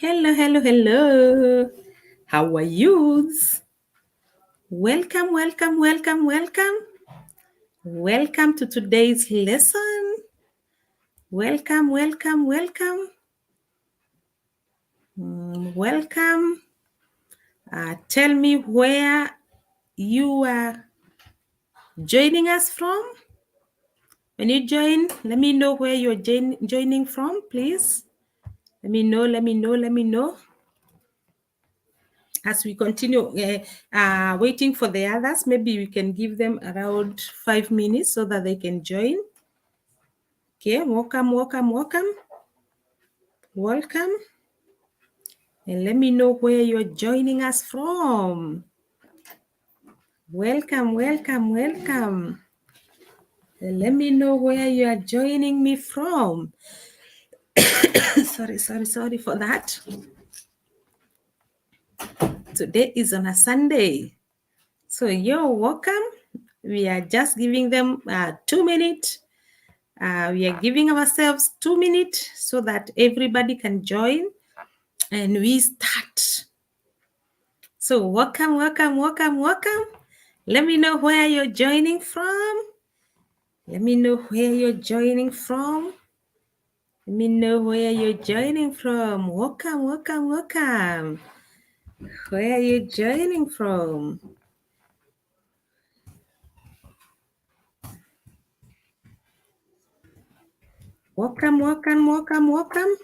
Hello, hello, hello. How are you? Welcome, welcome, welcome, welcome. Welcome to today's lesson. Welcome, welcome, welcome. Welcome. Tell me where you are joining us from. When you join, let me know where you're joining from, please. Let me know, let me know, let me know. As we continue waiting for the others, maybe we can give them around 5 minutes so that they can join. Okay, welcome, welcome, welcome. Welcome. And let me know where you're joining us from. Welcome, welcome, welcome. And let me know where you are joining me from. sorry for that. Today is on a Sunday. So you're welcome. We are just giving them 2 minutes. We are giving ourselves 2 minutes so that everybody can join and we start. So welcome, welcome, welcome, welcome. Let me know where you're joining from. Let me know where you're joining from. Let me know where you're joining from. Welcome, welcome, welcome. Where are you joining from? Welcome, welcome, welcome, welcome.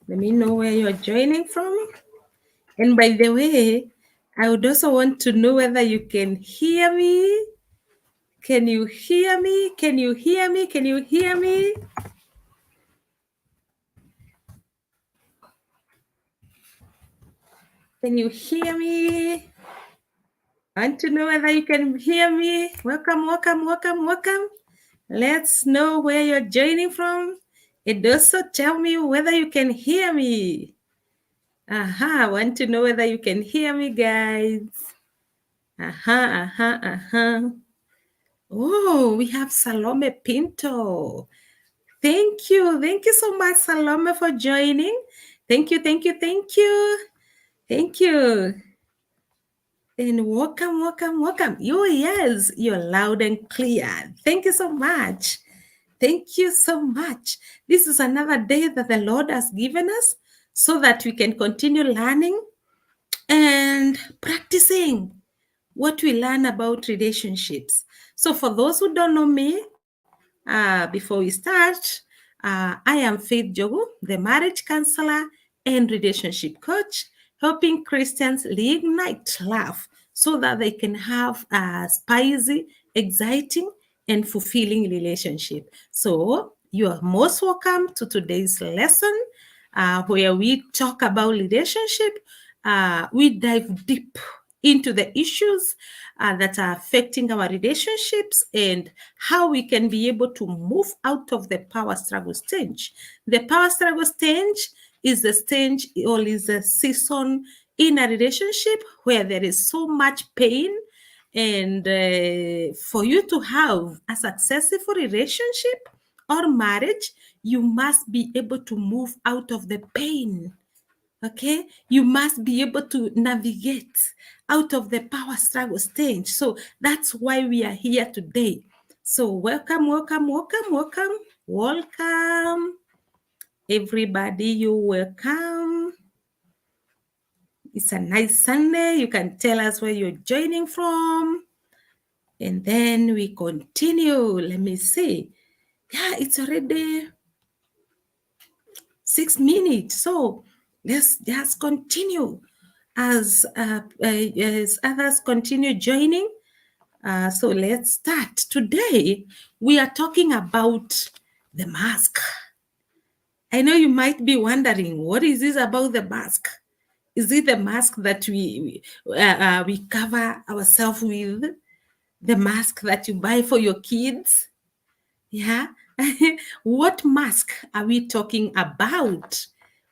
Let me know where you're joining from. And by the way, I would also want to know whether you can hear me. Can you hear me? Can you hear me? Can you hear me? Can you hear me? I want to know whether you can hear me. Welcome, welcome, welcome, welcome. Let's know where you're joining from. And also tell me whether you can hear me. I want to know whether you can hear me, guys. Oh, we have Salome Pinto. Thank you. Thank you so much, Salome, for joining. Thank you, thank you, thank you. Thank you. And welcome, welcome, welcome. Yes, you're loud and clear. Thank you so much. Thank you so much. This is another day that the Lord has given us so that we can continue learning and practicing what we learn about relationships. So for those who don't know me, before we start, I am Faith Jogu, the marriage counselor and relationship coach, helping Christians reignite love so that they can have a spicy, exciting, and fulfilling relationship. So you are most welcome to today's lesson, where we talk about relationship. We dive deep into the issues that are affecting our relationships and how we can be able to move out of the power struggle stage. The power struggle stage is the stage or is a season in a relationship where there is so much pain. And for you to have a successful relationship or marriage, you must be able to move out of the pain. Okay, you must be able to navigate out of the power struggle stage. So that's why we are here today. So welcome, welcome, welcome, welcome, welcome. Everybody, you welcome. It's a nice Sunday. You can tell us where you're joining from. And then we continue. Let me see. Yeah, it's already 6 minutes. So let's just continue as others continue joining. So let's start. Today, we are talking about the mask. I know you might be wondering, what is this about the mask? Is it the mask that we cover ourselves with? The mask that you buy for your kids? Yeah. What mask are we talking about?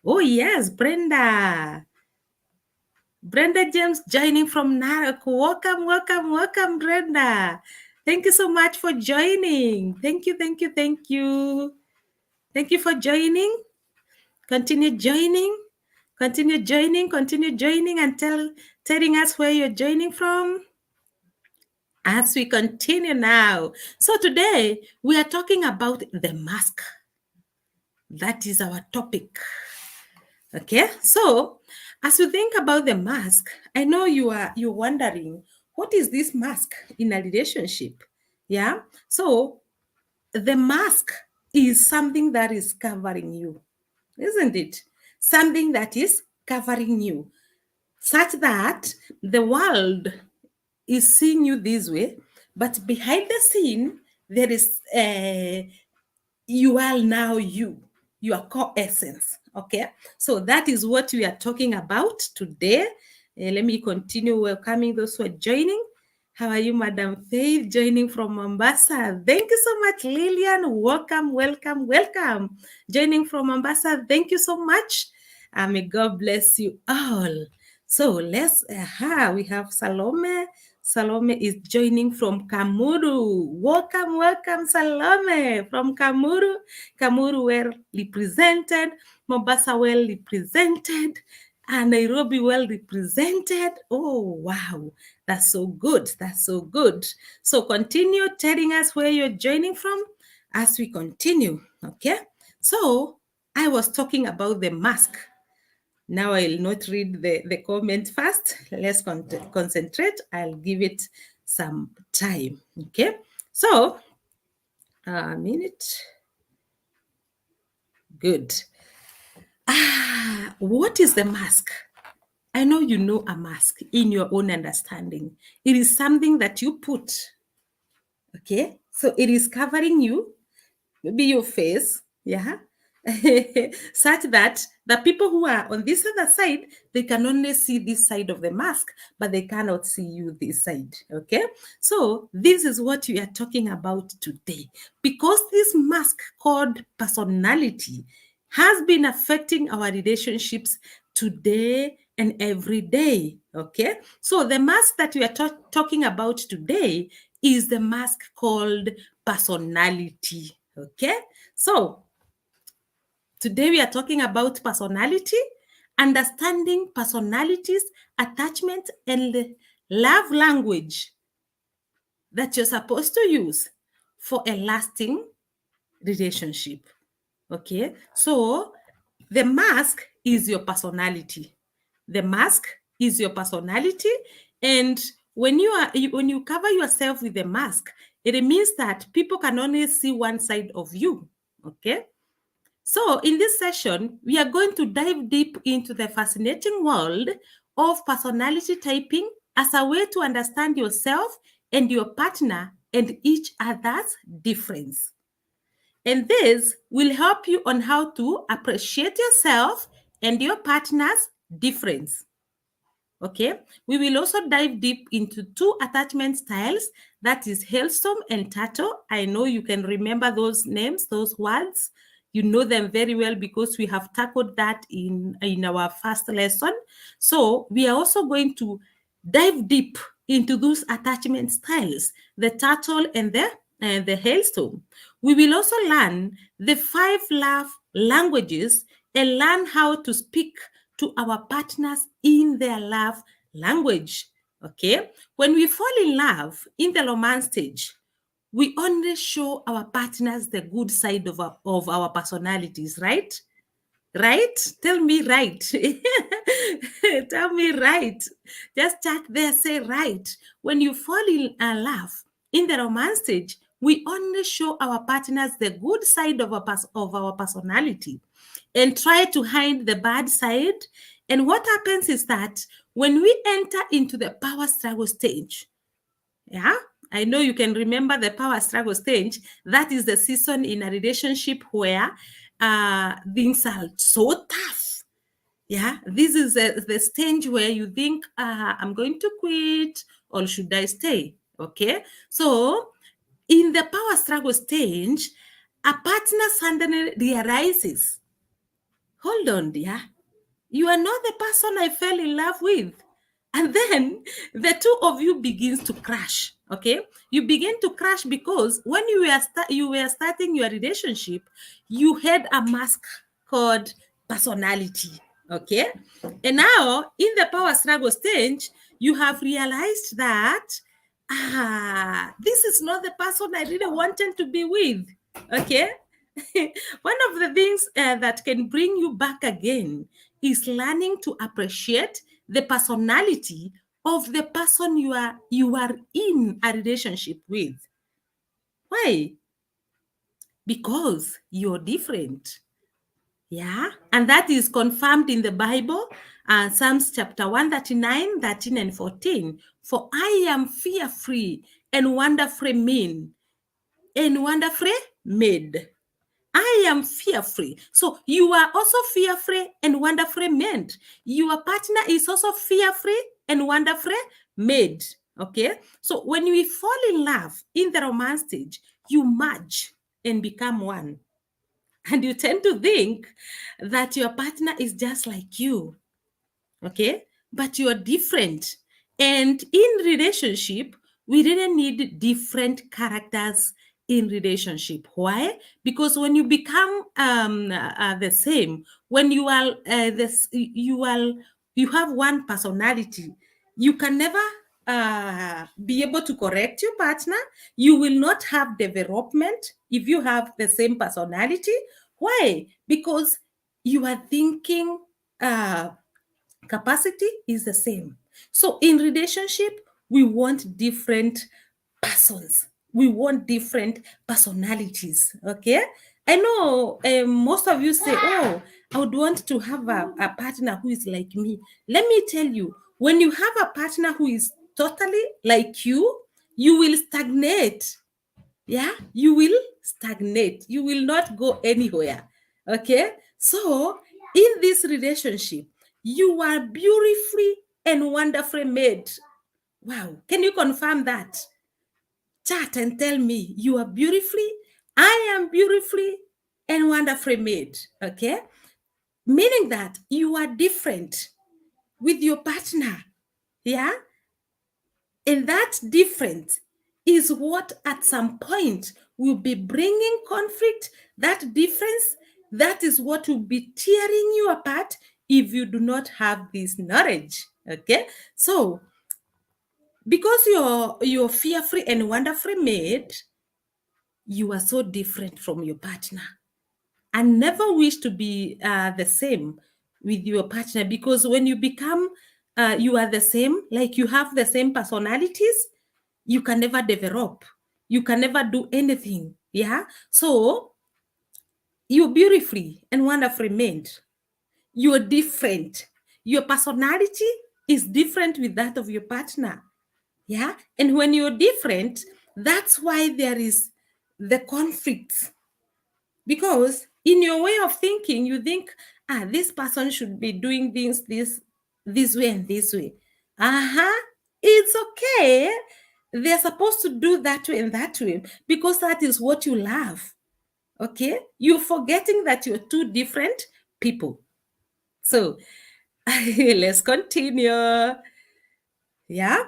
Oh, yes, Brenda. Brenda James joining from Narok. Welcome, welcome, welcome, Brenda. Thank you so much for joining. Thank you, thank you, thank you. Thank you for joining. Continue joining. Continue joining. Continue joining and telling us where you're joining from as we continue now. So today we are talking about the mask. That is our topic. Okay, so as you think about the mask, I know you're wondering, what is this mask in a relationship? Yeah, so the mask is something that is covering you, isn't it? Something that is covering you, such that the world is seeing you this way, but behind the scene there is you are now your core essence. Okay, so that is what we are talking about today. Let me continue welcoming those who are joining. How are you, Madam Faith, joining from Mombasa? Thank you so much, Lillian. Welcome, welcome, welcome. Joining from Mombasa, thank you so much. May God bless you all. So we have Salome. Salome is joining from Kamuru. Welcome, welcome, Salome from Kamuru. Kamuru well represented, Mombasa well represented, and Nairobi well represented. Oh, wow. That's so good. That's so good. So continue telling us where you're joining from as we continue. Okay. So I was talking about the mask. Now I'll not read the comment first. Let's concentrate. I'll give it some time. Okay. So a minute. Good. What is the mask? I know you know a mask in your own understanding. It is something that you put. Okay. So it is covering you, maybe your face. Yeah. Such that the people who are on this other side, they can only see this side of the mask, but they cannot see you this side. Okay, so this is what we are talking about today, because this mask called personality has been affecting our relationships today and every day. Okay, so the mask that we are talking about today is the mask called personality. Okay, so today we are talking about personality, understanding personalities, attachment, and love language that you're supposed to use for a lasting relationship. Okay, so the mask is your personality. The mask is your personality, and when you cover yourself with a mask, it means that people can only see one side of you. Okay, so in this session, we are going to dive deep into the fascinating world of personality typing as a way to understand yourself and your partner and each other's difference. And this will help you on how to appreciate yourself and your partner's difference. Okay, we will also dive deep into two attachment styles, that is Hellstorm and Turtle. I know you can remember those names, those words. You know them very well because we have tackled that in our first lesson. So we are also going to dive deep into those attachment styles, the Turtle and the Hailstorm. We will also learn the 5 love languages and learn how to speak to our partners in their love language. Okay, when we fall in love in the romance stage, we only show our partners the good side of our personalities, right? Right? Tell me right. Tell me right. Just chat there, say right. When you fall in love in the romance stage, we only show our partners the good side of our personality and try to hide the bad side. And what happens is that when we enter into the power struggle stage, yeah, I know you can remember the power struggle stage. That is the season in a relationship where things are so tough. Yeah, this is the stage where you think, I'm going to quit, or should I stay? Okay, so in the power struggle stage, a partner suddenly realizes, hold on, dear, you are not the person I fell in love with. And then the two of you begins to crash. Okay, you begin to crash because when you were starting your relationship, you had a mask called personality. Okay, and now in the power struggle stage, you have realized that this is not the person I really wanted to be with. Okay, one of the things that can bring you back again is learning to appreciate the personality of the person you are in a relationship with. Why? Because you're different. Yeah. And that is confirmed in the Bible, Psalms chapter 139, 13, and 14. For I am fear-free and wonderfully made. I am fear-free. So you are also fear-free and wonderfully made. Your partner is also fear-free and wonderfully made. Okay. So when we fall in love in the romance stage, you merge and become one. And you tend to think that your partner is just like you. Okay. But you are different. And in relationship, we really need different characters in relationship. Why? Because when you become the same, when you are you have one personality, you can never be able to correct your partner. You will not have development if you have the same personality. Why? Because you are thinking capacity is the same. So in relationship, we want different persons. We want different personalities. Okay. I know most of you say, oh, I would want to have a partner who is like me. Let me tell you, when you have a partner who is totally like you will stagnate. Yeah, you will stagnate. You will not go anywhere. Okay. So in this relationship, you are beautifully and wonderfully made. Wow. Can you confirm that? Chat and tell me you are beautifully, I am beautifully and wonderfully made. Okay. Meaning that you are different with your partner. Yeah. And that difference is what at some point will be bringing conflict. That difference, that is what will be tearing you apart if you do not have this knowledge. Okay. So because you're fear-free and wonderfully made, you are so different from your partner. And never wish to be the same with your partner, because when you become you are the same, like you have the same personalities, you can never develop, you can never do anything. Yeah. So you're beautifully and wonderfully made. You're different. Your personality is different with that of your partner. Yeah. And when you're different, that's why there is the conflict. Because in your way of thinking, you think, this person should be doing this way and this way. It's okay. They're supposed to do that way and that way because that is what you love. Okay. You're forgetting that you're two different people. So let's continue. Yeah.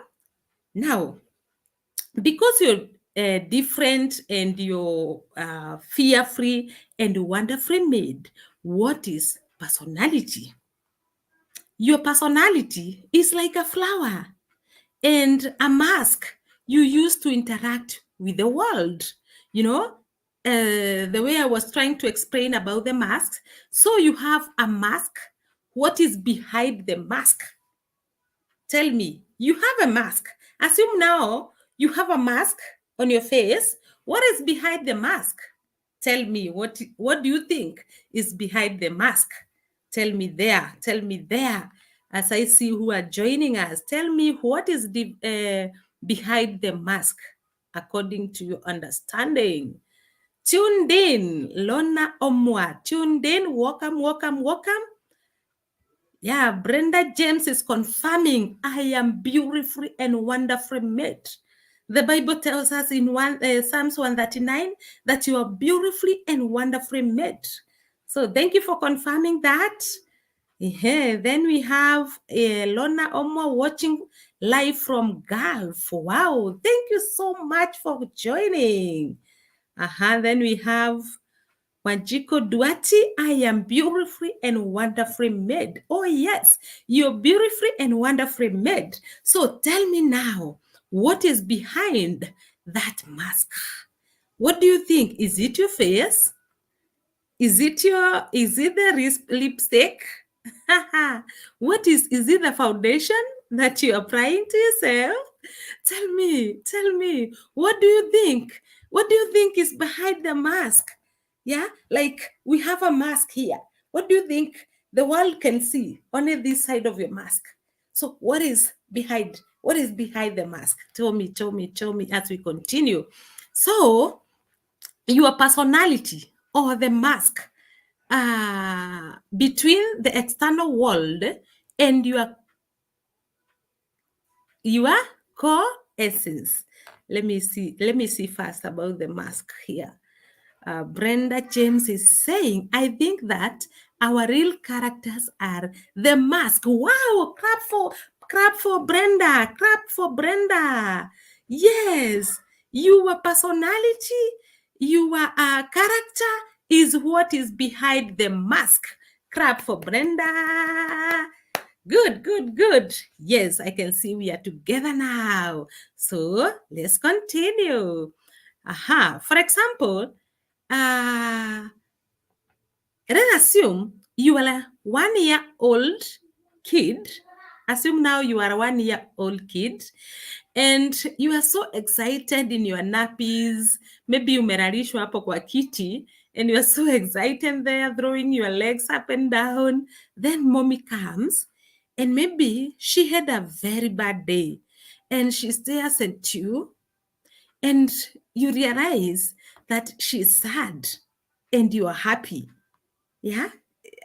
Now, because you're different and you're fear-free and wonderfully made, what is personality? Your personality is like a flower and a mask you use to interact with the world. You know, the way I was trying to explain about the mask. So you have a mask. What is behind the mask? Tell me, you have a mask. Assume now you have a mask on your face. What is behind the mask? Tell me, what do you think is behind the mask? Tell me there. Tell me there. As I see who are joining us, tell me what is behind the mask according to your understanding. Tuned in, Lona Omwa. Tuned in. Welcome, welcome, welcome. Yeah, Brenda James is confirming, I am beautifully and wonderfully made. The Bible tells us in Psalms 139 that you are beautifully and wonderfully made. So thank you for confirming that. Yeah, then we have Lona Omo watching live from Gulf. Wow, thank you so much for joining. Then we have Wanjiko Duati. I am beautifully and wonderfully made. Oh, yes, you're beautifully and wonderfully made. So tell me now, what is behind that mask? What do you think? Is it your face? Is it the lipstick? What is it the foundation that you're applying to yourself? Tell me, what do you think? What do you think is behind the mask? Yeah, like we have a mask here. What do you think the world can see only this side of your mask? So what is behind the mask? Tell me as we continue. So your personality or the mask between the external world and your core essence. Let me see first about the mask here. Brenda James is saying, I think that our real characters are the mask. Wow, clap for Brenda, clap for Brenda. Yes, your personality, your character is what is behind the mask. Clap for Brenda. Good. Yes, I can see we are together now. So let's continue. For example, let's assume you are a 1-year-old kid. Assume now you are a 1-year-old kid and you are so excited in your nappies. Maybe umerarishwa hapo kwa kiti and you are so excited there, throwing your legs up and down. Then mommy comes and maybe she had a very bad day and she stares at you and you realize that she's sad and you are happy. Yeah,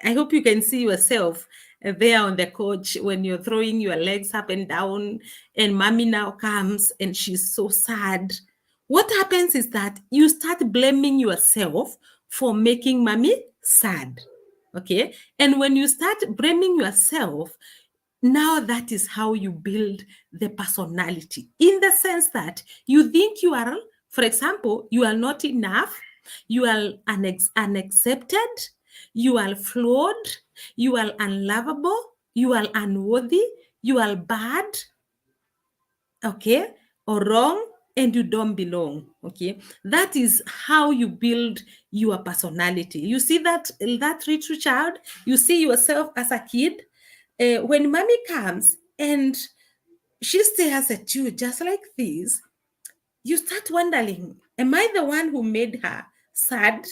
I hope you can see yourself there on the couch when you're throwing your legs up and down and mommy now comes and she's so sad. What happens is that you start blaming yourself for making mommy sad. Okay, and when you start blaming yourself, now that is how you build the personality, in the sense that you think you are, for example, you are not enough, you are unaccepted, you are flawed, you are unlovable, you are unworthy, you are bad, okay, or wrong, and you don't belong. Okay, that is how you build your personality. You see that little child, you see yourself as a kid. When mommy comes and she stares at you just like this, you start wondering, am I the one who made her sad?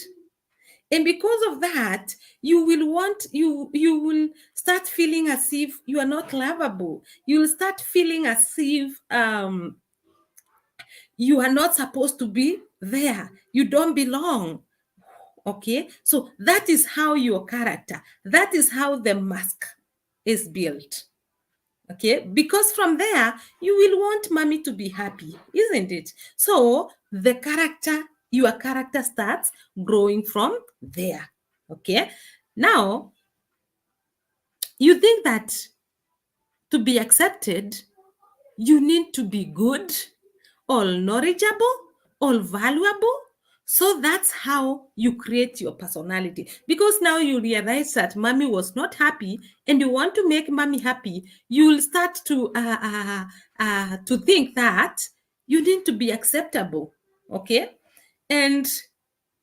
And because of that, you will start feeling as if you are not lovable. You will start feeling as if you are not supposed to be there. You don't belong. Okay, so that is how your character, that is how the mask is built. Okay, because from there you will want mommy to be happy, isn't it? So the character, your character starts growing from there. Okay, now you think that to be accepted you need to be good, all knowledgeable, all valuable. So that's how you create your personality. Because now you realize that mommy was not happy and you want to make mommy happy, you will start to think that you need to be acceptable, okay? And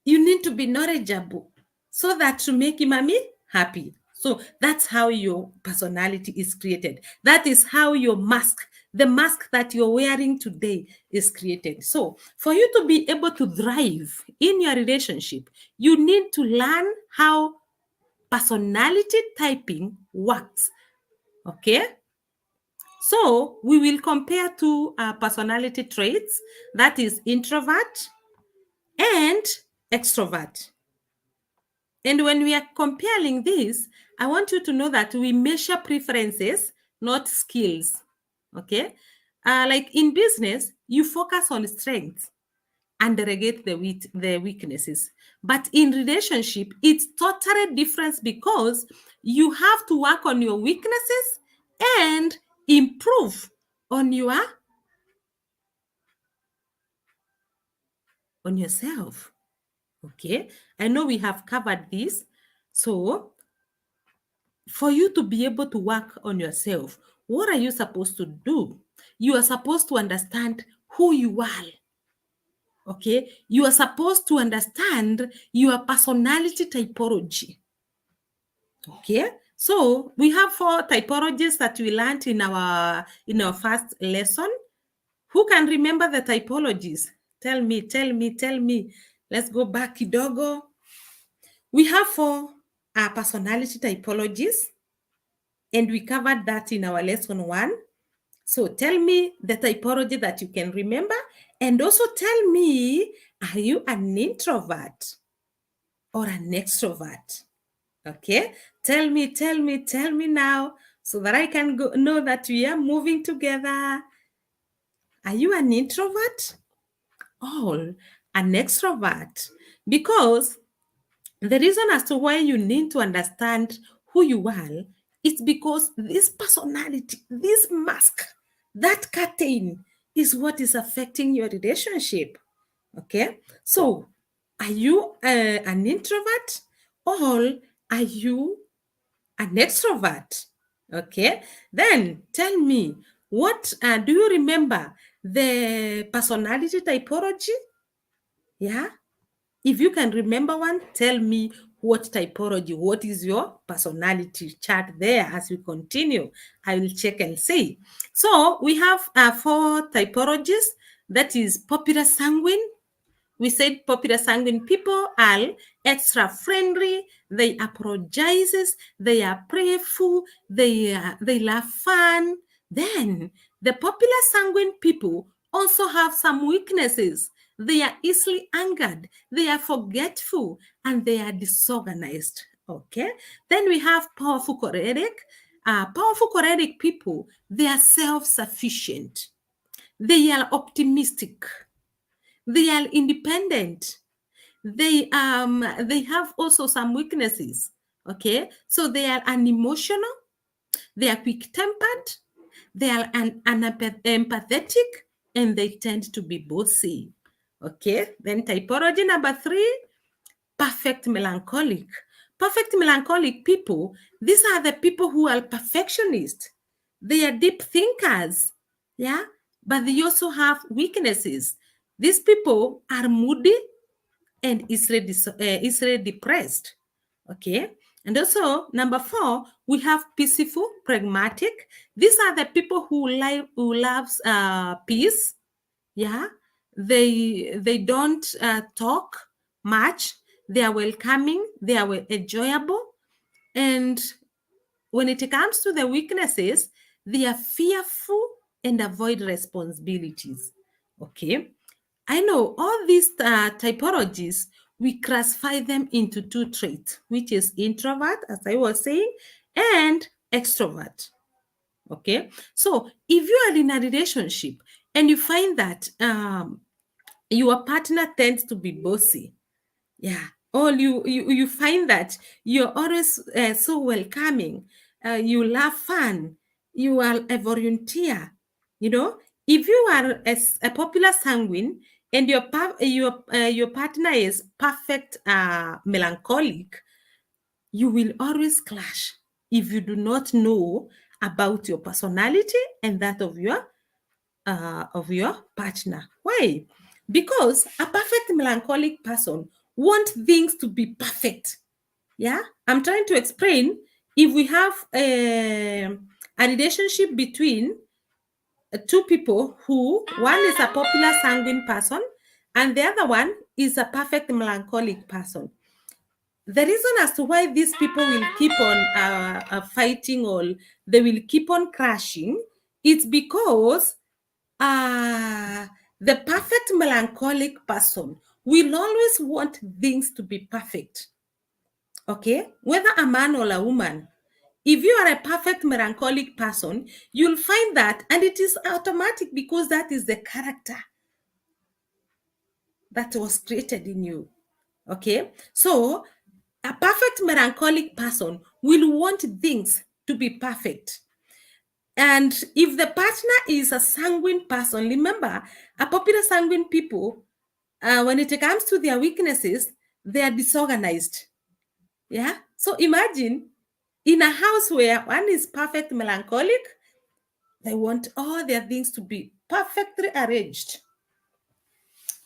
you need to be knowledgeable so that to make mommy happy. So that's how your personality is created. That is how your mask, the mask that you're wearing today, is created. So for you to be able to thrive in your relationship, you need to learn how personality typing works. Okay? So we will compare two personality traits, that is introvert and extrovert. And when we are comparing this, I want you to know that we measure preferences, not skills. Okay? Like in business, you focus on strengths and delegate the weaknesses. But in relationship, it's totally different because you have to work on your weaknesses and improve on yourself. Okay, I know we have covered this. So for you to be able to work on yourself, what are you supposed to do? You are supposed to understand who you are. Okay, you are supposed to understand your personality typology. Okay, so we have 4 typologies that we learned in our first lesson. Who can remember the typologies? Tell me. Let's go back kidogo. We have 4 personality typologies, and we covered that in our lesson 1. So tell me the typology that you can remember, and also tell me, are you an introvert or an extrovert? Okay, tell me now, so that I can know that we are moving together. Are you an introvert or an extrovert? Because the reason as to why you need to understand who you are is because this personality, this mask, that curtain is what is affecting your relationship. Okay, so are you an introvert or are you an extrovert? Okay, then tell me, what do you remember the personality typology? Yeah, if you can remember one, tell me what typology, what is your personality chart there as we continue. I will check and see. So we have 4 typologies. That is popular sanguine. We said popular sanguine people are extra friendly, they apologize, they are playful, they love fun. Then the popular sanguine people also have some weaknesses. They are easily angered, they are forgetful, and they are disorganized. Okay. Then we have powerful choleric. Powerful choleric people, they are self-sufficient. They are optimistic. They are independent. They have also some weaknesses. Okay, so they are unemotional, they are quick-tempered, they are empathetic, and they tend to be bossy. Okay, then typology number 3, perfect melancholic. Perfect melancholic people, these are the people who are perfectionists. They are deep thinkers, yeah, but they also have weaknesses. These people are moody and easily depressed. Okay. And also, number 4, we have peaceful, pragmatic. These are the people who loves peace. Yeah, they don't talk much. They are welcoming. They are enjoyable. And when it comes to the weaknesses, they are fearful and avoid responsibilities. Okay. I know all these typologies, we classify them into 2 traits, which is introvert, as I was saying, and extrovert. Okay. So if you are in a relationship and you find that your partner tends to be bossy, yeah, or you find that you're always so welcoming, you love fun, you are a volunteer, if you are a popular sanguine and your partner is perfect melancholic, you will always clash if you do not know about your personality and that of your partner. Why? Because a perfect melancholic person wants things to be perfect. Yeah, I'm trying to explain. If we have a relationship between 2 people, who one is a popular sanguine person and the other one is a perfect melancholic person, the reason as to why these people will keep on fighting, or they will keep on crashing, it's because the perfect melancholic person will always want things to be perfect. Okay, whether a man or a woman, if you are a perfect melancholic person, you'll find that, and it is automatic because that is the character that was created in you. Okay, so a perfect melancholic person will want things to be perfect. And if the partner is a sanguine person, remember, a popular sanguine people, when it comes to their weaknesses, they are disorganized. Yeah. So imagine in a house where one is perfect melancholic, they want all their things to be perfectly arranged.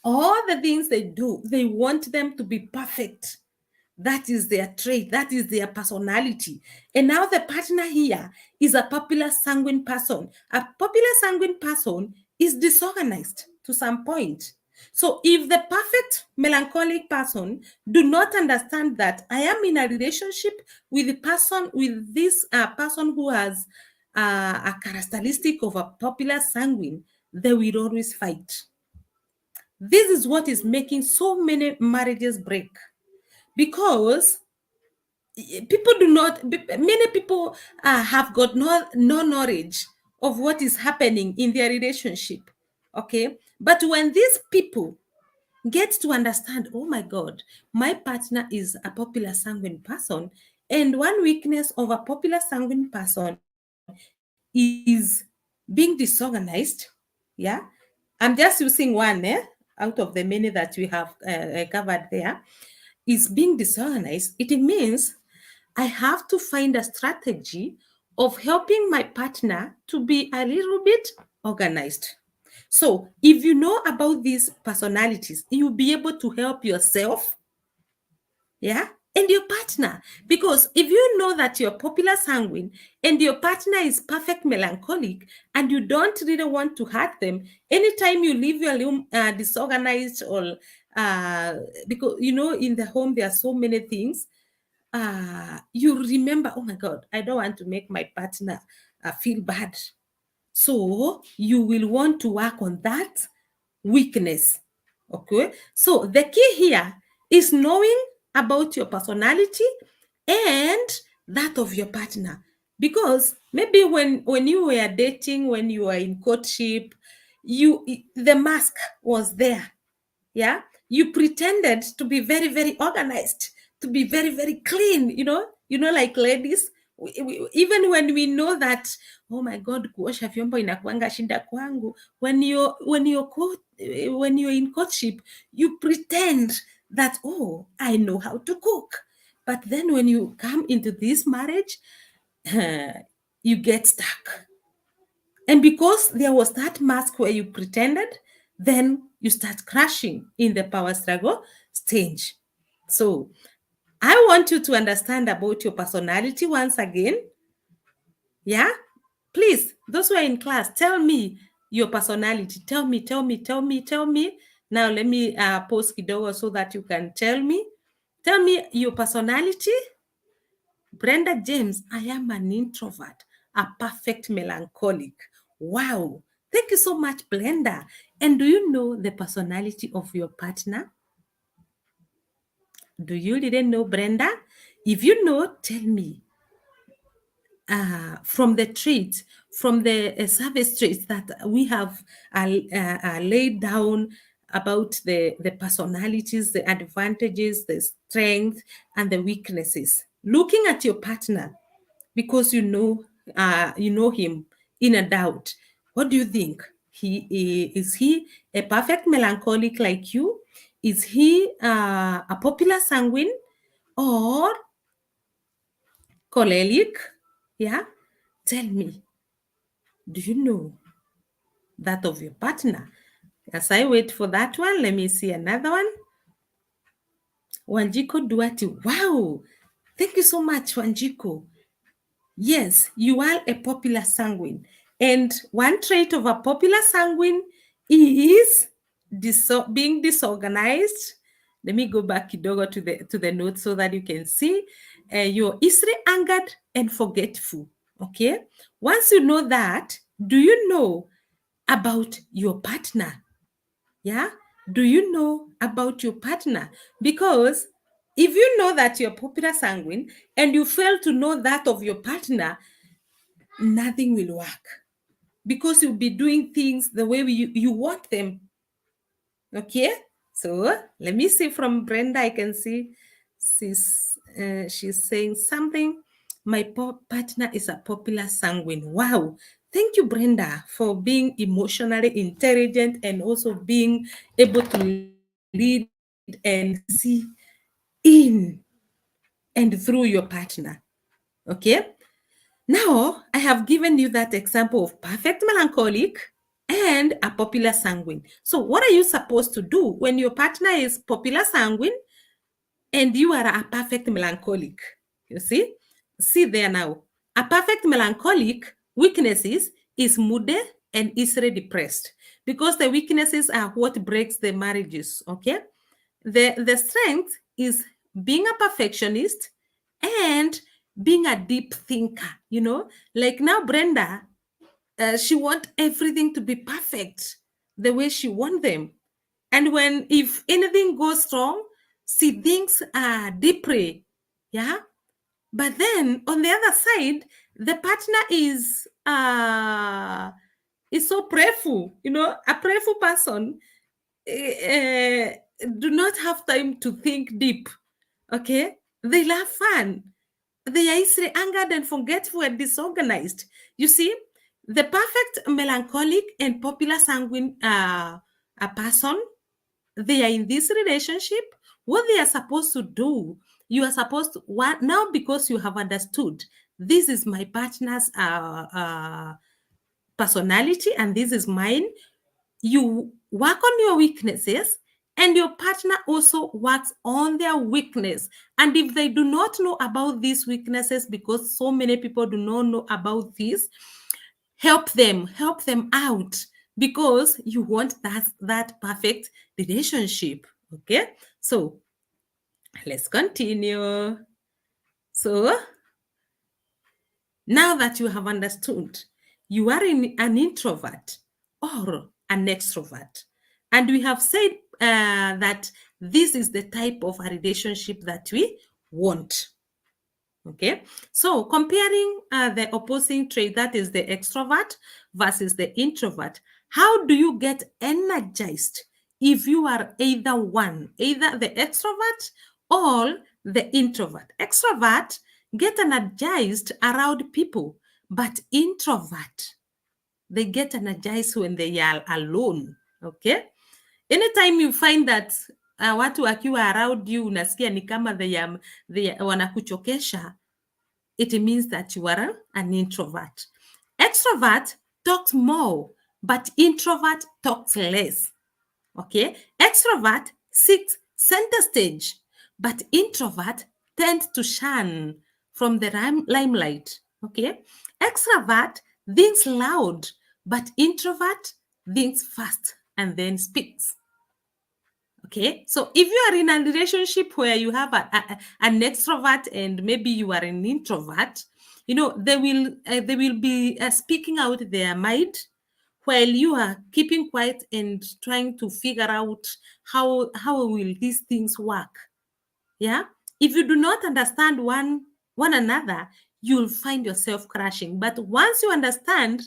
All the things they do, they want them to be perfect. That is their trait, that is their personality. And now the partner here is a popular sanguine person. A popular sanguine person is disorganized to some point. So if the perfect melancholic person do not understand that I am in a relationship with the person, with this person who has a characteristic of a popular sanguine, they will always fight. This is what is making so many marriages break, because people do not, many people have got no knowledge of what is happening in their relationship. Okay, but when these people get to understand, oh my god, my partner is a popular sanguine person, and one weakness of a popular sanguine person is being disorganized. Yeah, I'm just using one out of the many that we have covered there. Is being disorganized, it means I have to find a strategy of helping my partner to be a little bit organized. So, if you know about these personalities, you'll be able to help yourself, yeah, and your partner. Because if you know that you're popular sanguine and your partner is perfect melancholic and you don't really want to hurt them, anytime you leave your room disorganized, or because you know in the home there are so many things, you remember, oh my god, I don't want to make my partner feel bad. So you will want to work on that weakness. Okay, so the key here is knowing about your personality and that of your partner. Because maybe when you were dating, when you were in courtship, the mask was there. Yeah, you pretended to be very very organized, to be very very clean, like ladies, even when we know that, oh my god, kuosha vyombo inakuanga shinda kwangu. When you're in courtship, you pretend that, oh, I know how to cook. But then when you come into this marriage, you get stuck. And because there was that mask where you pretended, then you start crashing in the power struggle stage. So I want you to understand about your personality once again. Yeah? Please, those who are in class, tell me your personality. Tell me, tell me, tell me, tell me. Now let me post kidogo so that you can tell me. Tell me your personality. Brenda James, I am an introvert, a perfect melancholic. Wow. Thank you so much, Brenda. And do you know the personality of your partner? Do you didn't know, Brenda? If you know, tell me. From the traits, from the service traits that we have laid down about the personalities, the advantages, the strengths, and the weaknesses. Looking at your partner, because you know him in a doubt. What do you think? Is he a perfect melancholic like you? Is he a popular sanguine or choleric? Yeah, tell me. Do you know that of your partner? As I wait for that one, let me see another one. Wanjiko Duati. Wow. Thank you so much, Wanjiko. Yes, you are a popular sanguine. And one trait of a popular sanguine is being disorganized. Let me go back kidogo to the notes so that you can see. You're easily angered and forgetful. Okay. Once you know that, do you know about your partner? Yeah. Do you know about your partner? Because if you know that you're popular sanguine and you fail to know that of your partner, nothing will work, because you'll be doing things the way you want them. Okay, so let me see from Brenda. I can see she's saying something. My partner is a popular sanguine. Wow, Thank you, Brenda, for being emotionally intelligent and also being able to lead and see in and through your partner. Okay. Now, I have given you that example of perfect melancholic and a popular sanguine. So, what are you supposed to do when your partner is popular sanguine and you are a perfect melancholic? You see? See there now. A perfect melancholic weaknesses is moody and easily depressed because the weaknesses are what breaks the marriages. Okay. The strength is being a perfectionist and being a deep thinker, like now Brenda, she want everything to be perfect the way she want them. And when if anything goes wrong, she thinks deeply. Yeah. But then on the other side, the partner is so prayerful, a prayerful person do not have time to think deep. Okay, they love fun. They are easily angered and forgetful and disorganized. You see, the perfect melancholic and popular sanguine a person, they are in this relationship. What they are supposed to do, you are supposed to now, because you have understood this is my partner's personality and this is mine. You work on your weaknesses and your partner also works on their weakness. And if they do not know about these weaknesses, because so many people do not know about this, help them out, because you want that perfect relationship. Okay, so let's continue. So now that you have understood you are an introvert or an extrovert, and we have said that this is the type of a relationship that we want. Okay, so comparing the opposing trait, that is the extrovert versus the introvert, how do you get energized if you are either one, either the extrovert or the introvert? Extrovert get energized around people, but introvert, they get energized when they are alone. Okay, anytime you find that watu wakiwa around you unasikia ni kama they wanakuchokesha, it means that you are an introvert. Extrovert talks more, but introvert talks less. Okay, extrovert seeks center stage, but introvert tends to shun from the limelight. Okay, extrovert thinks loud, but introvert thinks fast and then speaks. Okay, so if you are in a relationship where you have an extrovert and maybe you are an introvert, they will be speaking out their mind, while you are keeping quiet and trying to figure out how will these things work. Yeah, if you do not understand one another, you'll find yourself crashing. But once you understand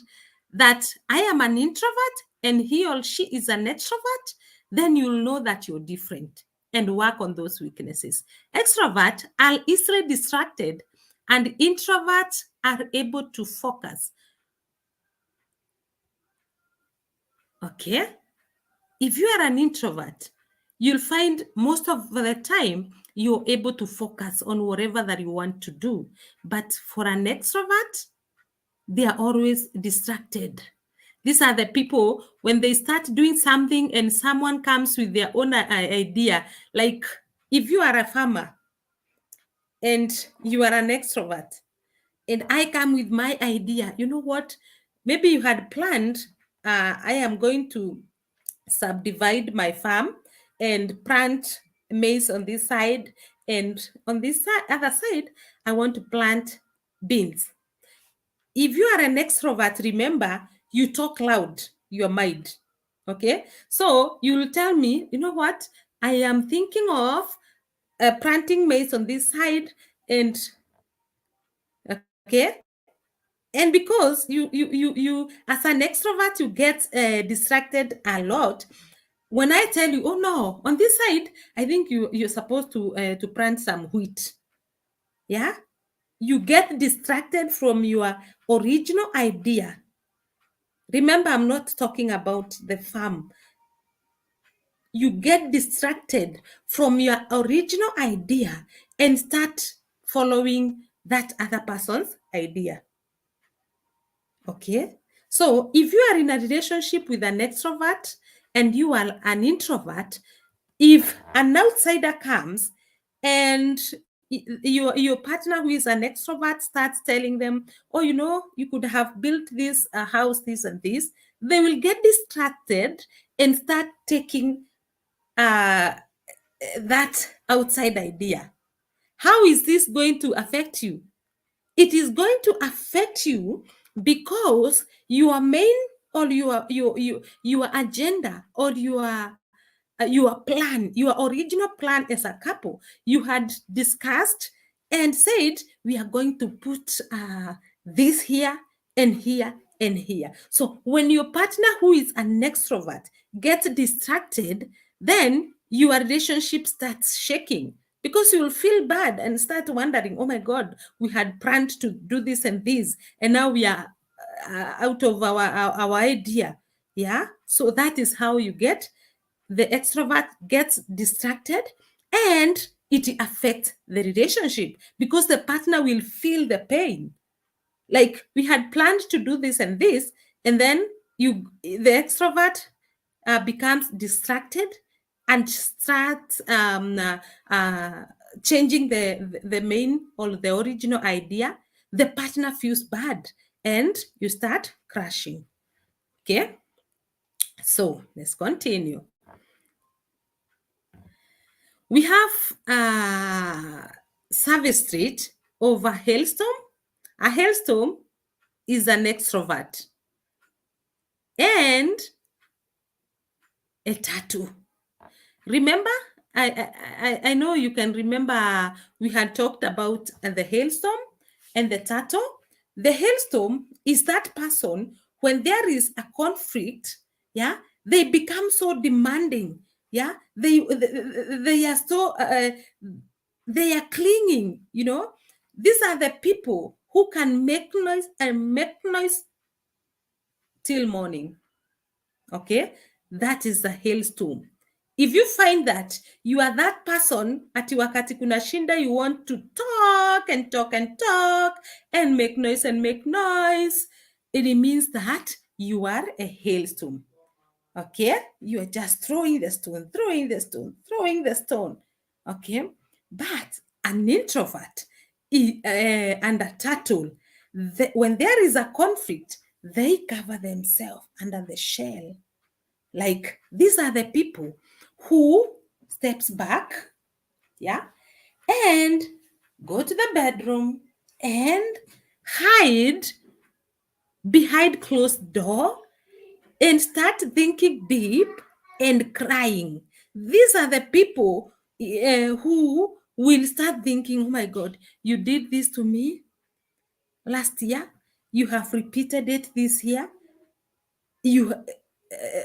that I am an introvert and he or she is an extrovert, then you'll know that you're different and work on those weaknesses. Extrovert are easily distracted and introverts are able to focus. Okay, if you are an introvert, you'll find most of the time you're able to focus on whatever that you want to do. But for an extrovert, they are always distracted. These are the people, when they start doing something and someone comes with their own idea, like if you are a farmer and you are an extrovert and I come with my idea, you know what? Maybe you had planned, I am going to subdivide my farm and plant maize on this side, and on this other side I want to plant beans. If you are an extrovert, remember, you talk loud your mind. Okay, so you will tell me, you know what, I am thinking of planting maize on this side, and okay, and because you as an extrovert you get distracted a lot. When I tell you, oh no, on this side I think you're supposed to plant some wheat. Yeah, you get distracted from your original idea. Remember, I'm not talking about the farm. You get distracted from your original idea and start following that other person's idea. Okay. So if you are in a relationship with an extrovert and you are an introvert, if an outsider comes and your partner who is an extrovert starts telling them, oh, you could have built this house, this and this, they will get distracted and start taking uh, that outside idea. How is this going to affect you? It is going to affect you because your main or your agenda or your plan, your original plan as a couple, you had discussed and said we are going to put this here and here and here. So when your partner who is an extrovert gets distracted, then your relationship starts shaking because you will feel bad and start wondering, oh my God, we had planned to do this and this, and now we are out of our idea. Yeah. So that is how you get the extrovert gets distracted and it affects the relationship because the partner will feel the pain. Like we had planned to do this and this, and then the extrovert becomes distracted and starts changing the main or the original idea. The partner feels bad and you start crashing. Okay, so let's continue. We have Service Street over Hailstorm. A hailstorm is an extrovert and a tattoo. Remember, I know you can remember we had talked about the hailstorm and the tattoo. The hailstorm is that person when there is a conflict, yeah, they become so demanding, yeah, they are so they are clinging, These are the people who can make noise and make noise till morning. Okay, that is the hailstorm. If you find that you are that person ati wakati kuna shinda, you want to talk and talk and talk and make noise, it means that you are a hailstorm. Okay, you are just throwing the stone, throwing the stone, throwing the stone. Okay, but an introvert and a turtle, when there is a conflict, they cover themselves under the shell. Like these are the people who steps back, yeah, and go to the bedroom and hide behind closed door and start thinking deep and crying. These are the people who will start thinking, oh my God, you did this to me last year. You have repeated it this year. You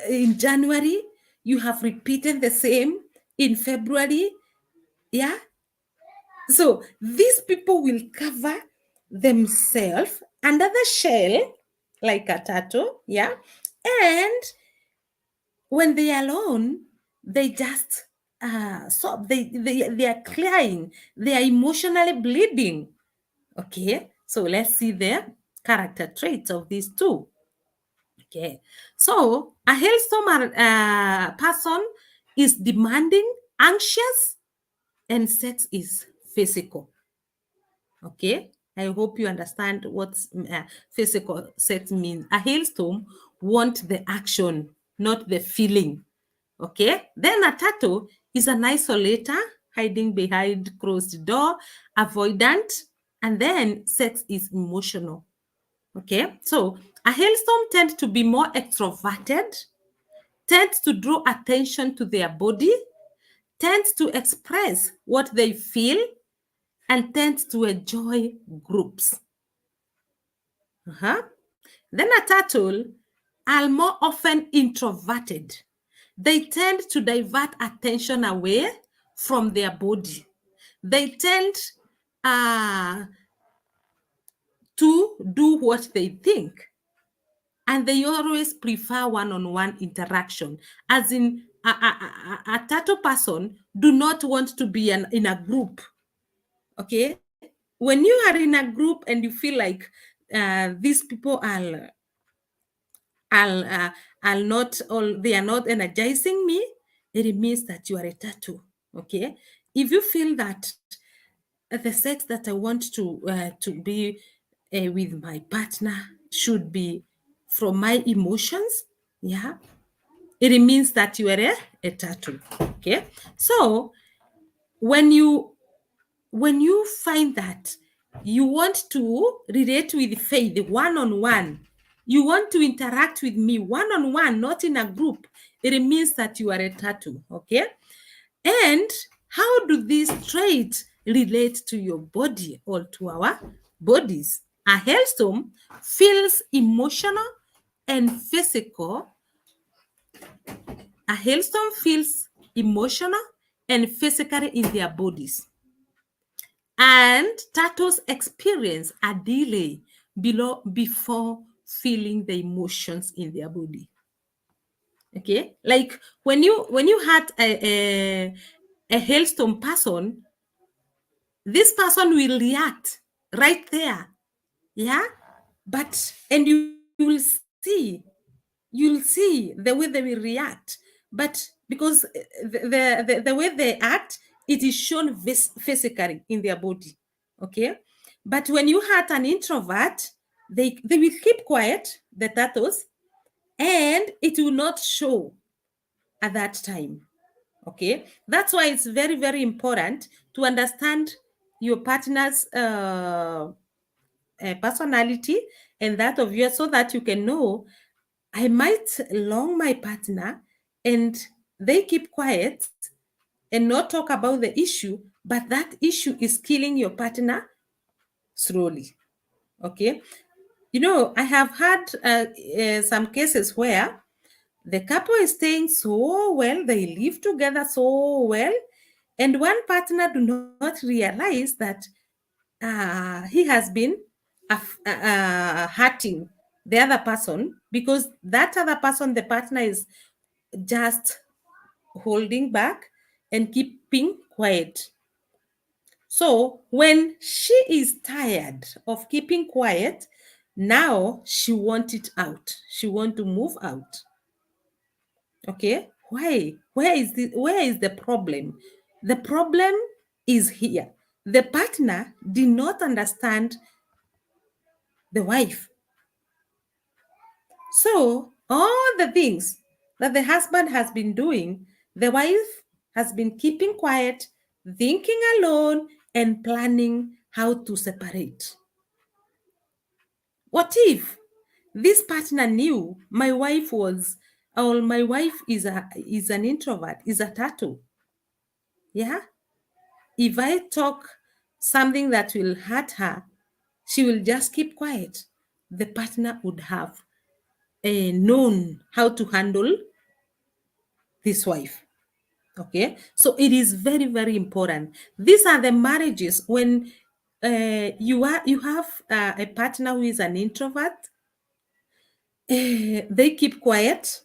in January, you have repeated the same in February. Yeah. So these people will cover themselves under the shell like a turtle. Yeah. And when they are alone, they just so they are crying, they are emotionally bleeding. Okay, so let's see the character traits of these two. Okay, so a hailstorm person is demanding, anxious, and sex is physical. Okay, I hope you understand what physical sex means. A hailstorm want the action, not the feeling. Okay, then a turtle is an isolator, hiding behind closed door, avoidant, and then sex is emotional. Okay, so a hailstorm tends to be more extroverted, tends to draw attention to their body, tends to express what they feel, and tends to enjoy groups. Uh-huh. Then a turtle are more often introverted. They tend to divert attention away from their body. They tend uh, to do what they think. and they always prefer one-on-one interaction, as in a tattoo person do not want to be in a group. Okay, when you are in a group and you feel like these people are, are not all, they are not energizing me, it means that you are a tattoo. Okay, if you feel that the sex that I want to be with my partner should be from my emotions, yeah, it means that you are a tattoo. Okay, so when you find that you want to relate with Faith one-on-one, you want to interact with me one-on-one, not in a group, it means that you are a tattoo. Okay, and how do these traits relate to your body or to our bodies? A hailstorm feels emotional and physical. A hailstorm feels emotional and physical in their bodies. And tattoos experience a delay before feeling the emotions in their body. Okay, like when you had a hailstorm person, this person will react right there. Yeah, but and you will see, you'll see the way they will react, but because the way they act, it is shown physically in their body. Okay, but when you had an introvert, they will keep quiet, the tattoos, and it will not show at that time. Okay, that's why it's very, very important to understand your partner's personality and that of yours, so that you can know, I might long my partner and they keep quiet and not talk about the issue, but that issue is killing your partner slowly. Okay, you know, I have had some cases where the couple is staying so well, they live together so well, and one partner do not realize that he has been hurting the other person, because that other person, the partner, is just holding back and keeping quiet. So when she is tired of keeping quiet, now she want it out. She want to move out. Okay, why? Where is the problem? The problem is here. The partner did not understand the wife. So all the things that the husband has been doing, the wife has been keeping quiet, thinking alone, and planning how to separate. What if this partner knew my wife is an introvert, is a tattoo? Yeah. If I talk something that will hurt her, she will just keep quiet. The partner would have known how to handle this wife. Okay, so it is very, very important. These are the marriages when you have a partner who is an introvert. They keep quiet,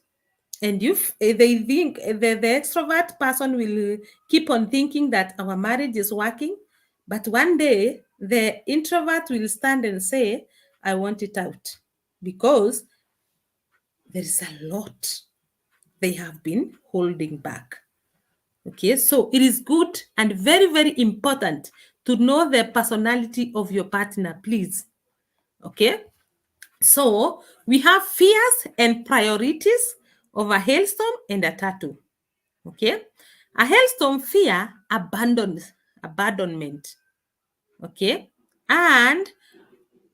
and they think the extrovert person will keep on thinking that our marriage is working, but one day the introvert will stand and say, I want it out, because there is a lot they have been holding back. Okay, so it is good and very, very important to know the personality of your partner, please. Okay, so we have fears and priorities of a hailstorm and a tattoo. Okay, a hailstorm fear abandonment. Okay, and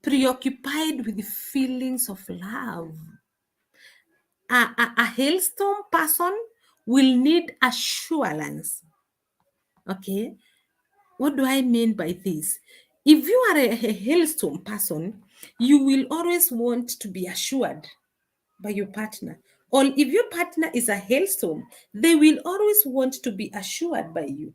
preoccupied with feelings of love. A hailstorm person will need assurance. Okay, what do I mean by this? If you are a hailstorm person, you will always want to be assured by your partner. Or if your partner is a hailstorm, they will always want to be assured by you.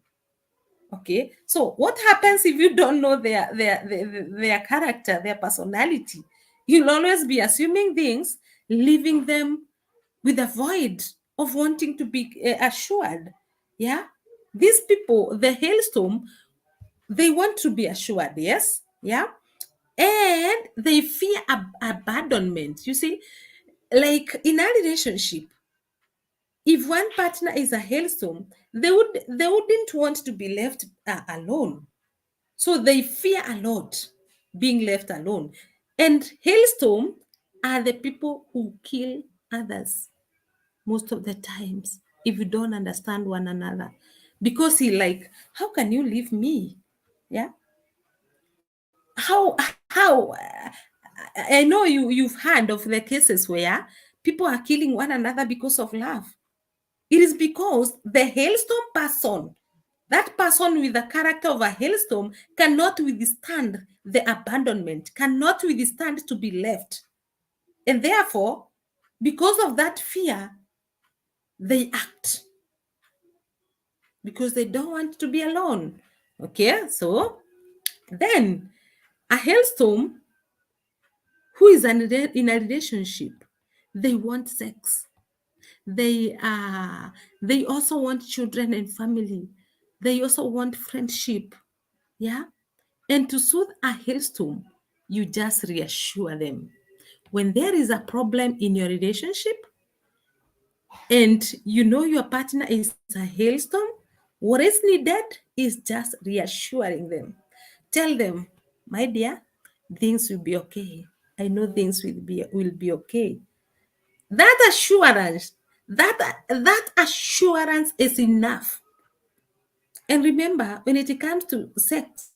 Okay, so what happens if you don't know their character, their personality? You'll always be assuming things, leaving them with a void of wanting to be assured. Yeah, these people, the hailstorm, they want to be assured, yes, yeah, and they fear abandonment. You see, like in a relationship, if one partner is a hailstorm, they wouldn't want to be left alone. So they fear a lot being left alone. And hailstorm are the people who kill others most of the times if you don't understand one another. Because he like, how can you leave me? Yeah. How I know you've heard of the cases where people are killing one another because of love. It is because the hailstorm person, that person with the character of a hailstorm, cannot withstand the abandonment, cannot withstand to be left. And therefore, because of that fear, they act because they don't want to be alone. Okay, so then a hailstorm who is in a relationship, they want sex. They also want children and family. They also want friendship. Yeah. And to soothe a hailstorm, you just reassure them. When there is a problem in your relationship and you know your partner is a hailstorm, what is needed is just reassuring them. Tell them, my dear, things will be okay. I know things will be okay. That assurance, that assurance is enough. And remember, when it comes to sex,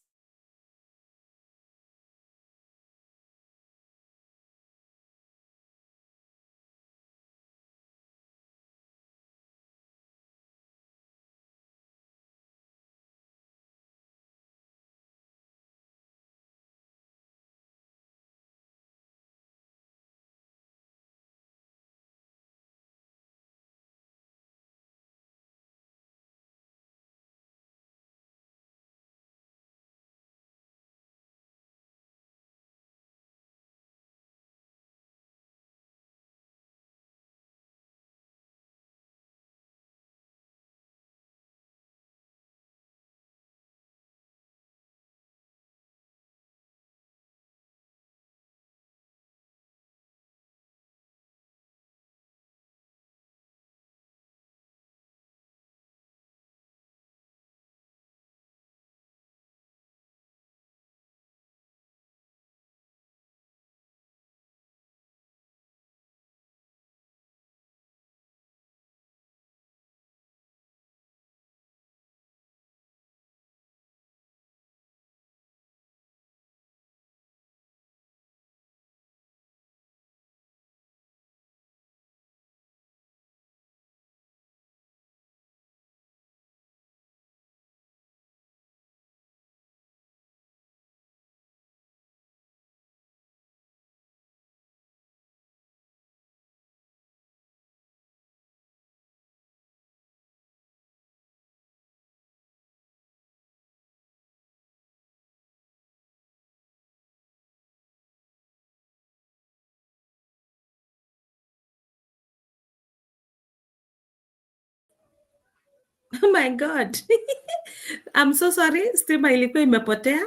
oh my God. I'm so sorry. Stima ilikuwa imepotea.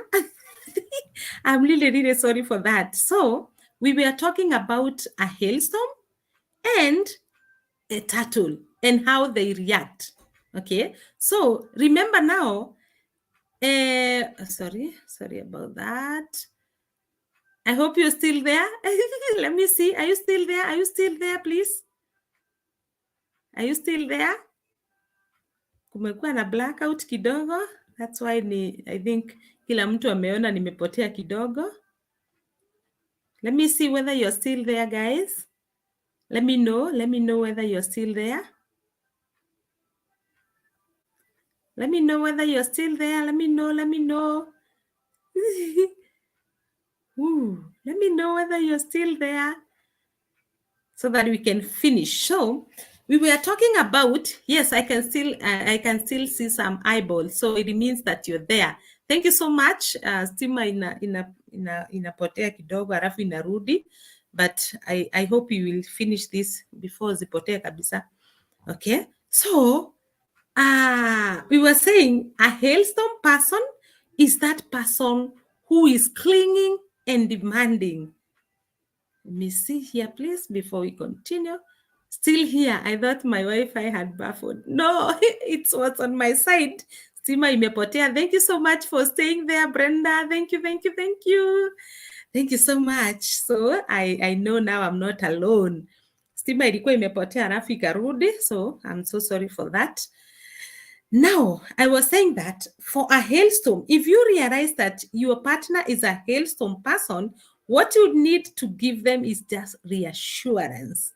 I'm really, really sorry for that. So we were talking about a hailstorm and a turtle and how they react. Okay. So remember now, sorry about that. I hope you're still there. Let me see. Are you still there? Are you still there, please? Are you still there? Kumekuwa na blackout kidogo. That's why I think kila mtu ameona nimepotea kidogo. Let me see whether you're still there, guys. Let me know whether you're still there. Let me know whether you're still there. Let me know. Ooh, let me know whether you're still there so that we can finish. So we were talking about, yes, I can still see some eyeballs. So it means that you're there. Thank you so much. Stima inapotea kidogo alafu inarudi. but I hope you will finish this before zipotee kabisa. Okay, so we were saying a hailstorm person is that person who is clinging and demanding. Let me see here, please, before we continue. Still here. I thought my Wi-Fi had baffled. No, it was on my side. Stima imepotea. Thank you so much for staying there, Brenda. Thank you, thank you, thank you. Thank you so much. So I know now I'm not alone. Stima ilikuwa imepotea alafu ikarudi. So I'm so sorry for that. Now, I was saying that for a hailstorm, if you realize that your partner is a hailstorm person, what you need to give them is just reassurance.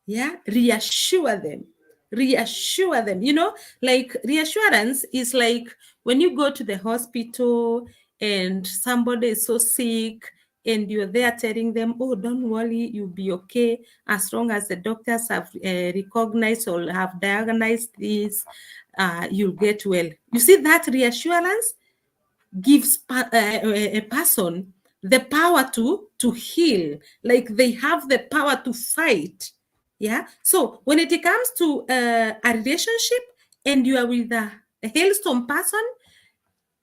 Yeah, reassure them. Reassure them. You know, like reassurance is like when you go to the hospital and somebody is so sick and you're there telling them, oh, don't worry, you'll be okay as long as the doctors have recognized or have diagnosed this, you'll get well. You see, that reassurance gives a person the power to heal, like they have the power to fight. Yeah. So when it comes to a relationship and you are with a hailstorm person,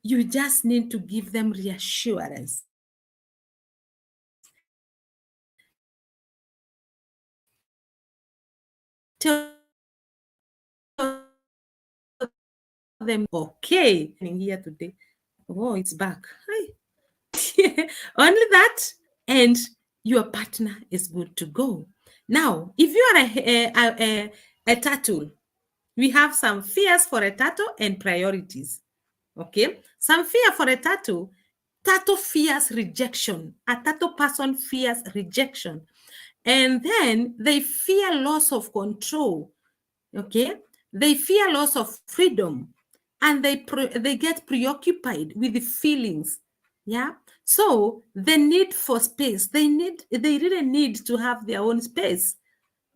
you just need to give them reassurance. Tell them, okay, here today. Oh, it's back. Hi. Only that, and your partner is good to go. Now, if you are a turtle, we have some fears for a turtle and priorities. Okay, some fear for a turtle. Turtle fears rejection. A turtle person fears rejection, and then they fear loss of control. Okay, they fear loss of freedom, and they get preoccupied with the feelings. Yeah, so the need for space, they really need to have their own space.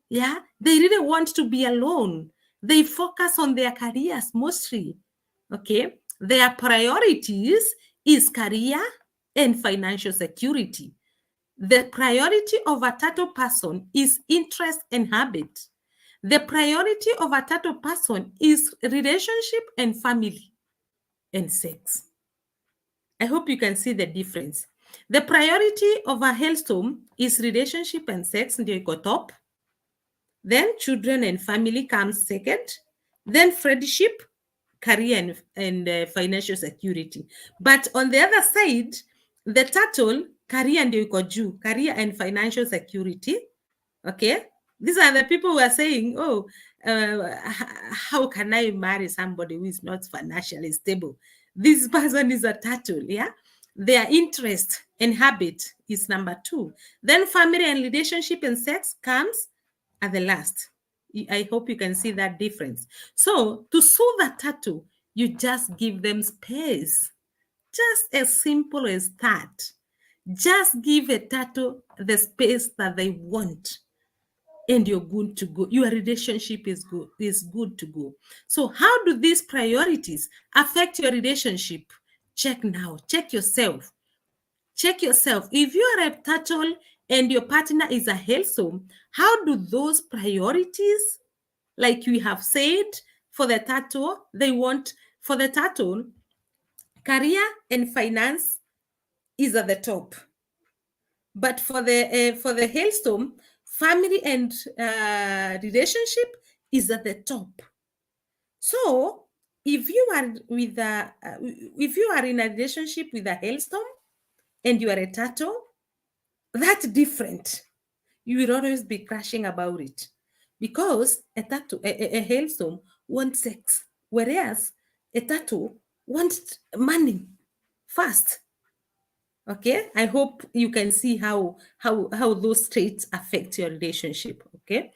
Yeah, they really want to be alone. They focus on their careers mostly. Okay, their priorities is career and financial security. The priority of a turtle person is interest and habit. The priority of a turtle person is relationship and family and sex. I hope you can see the difference. The priority of a hailstorm is relationship and sex, ndio iko top. Then children and family comes second. Then friendship, career, and financial security. But on the other side, the turtle, career ndio iko juu, career and financial security. Okay, these are the people who are saying, oh, how can I marry somebody who is not financially stable? This person is a turtle. Yeah, their interest and habit is number 2. Then family and relationship and sex comes at the last. I hope you can see that difference. So to soothe a turtle, you just give them space. Just as simple as that. Just give a turtle the space that they want, and you're good to go. Your relationship is good to go. So how do these priorities affect your relationship? Check now. Check yourself. Check yourself. If you are a turtle and your partner is a hailstorm, how do those priorities, like we have said, for the turtle, for the turtle, career and finance is at the top. But for the hailstorm, family and relationship is at the top. So if you are if you are in a relationship with a hailstorm and you are a turtle, that's different. You will always be crashing about it, because a hailstorm wants sex, whereas a turtle wants money fast. Okay, I hope you can see how those traits affect your relationship. Okay,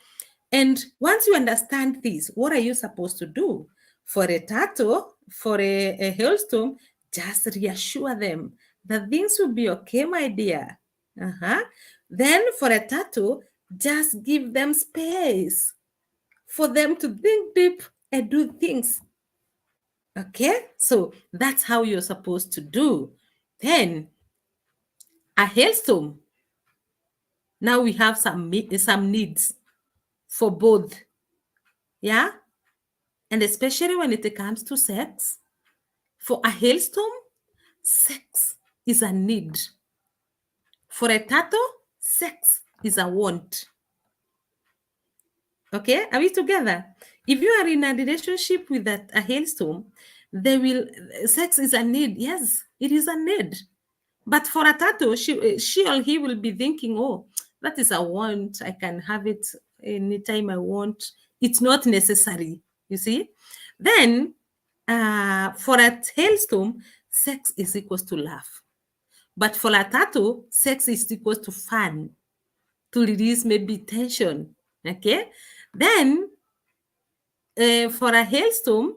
and once you understand this, what are you supposed to do? For a turtle, for a hailstorm, just reassure them that things will be okay, my dear. Then for a turtle, just give them space for them to think deep and do things. Okay, so that's how you're supposed to do. Then a hailstorm Now we have some needs for both. Yeah. And especially when it comes to sex, for a hailstorm, sex is a need. For a turtle, sex is a want. Okay, are we together? If you are in a relationship with a hailstorm, they will sex is a need. Yes, it is a need. But for a turtle, she or he will be thinking, oh, that is a want. I can have it anytime I want. It's not necessary. You see? Then for a hailstorm, sex is equals to love. But for a turtle, sex is equals to fun, to release maybe tension. Okay? Then for a hailstorm,